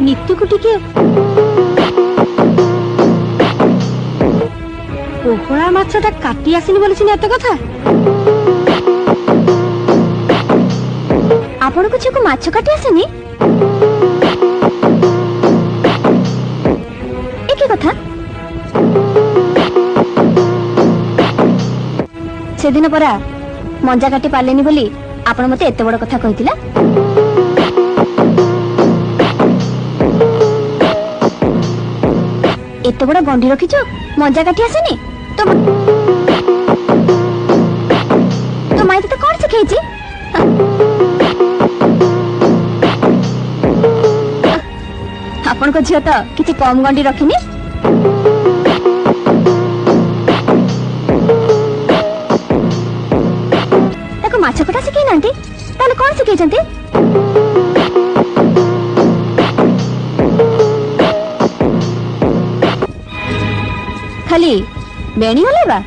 नीतू को टिके पोहड़ा माछटा काटी आसिनी बोली सिने एते कथा आपण को झील को माछ काटी आसेनी एके कथा से दिन परा मंजा काटी पालेनी बोली आपण मते एते बड़ कथा कहितिला एते बड़ गंडी रखिছো मंजा काटी आसेनी तो माई तो कौन सिखाई आपण को झियो तो किसी कम गंडी रखिनी ताको माछ कटा सिखाई नांती ताले कौन सिखाई चंती खाली बेणी हलेबा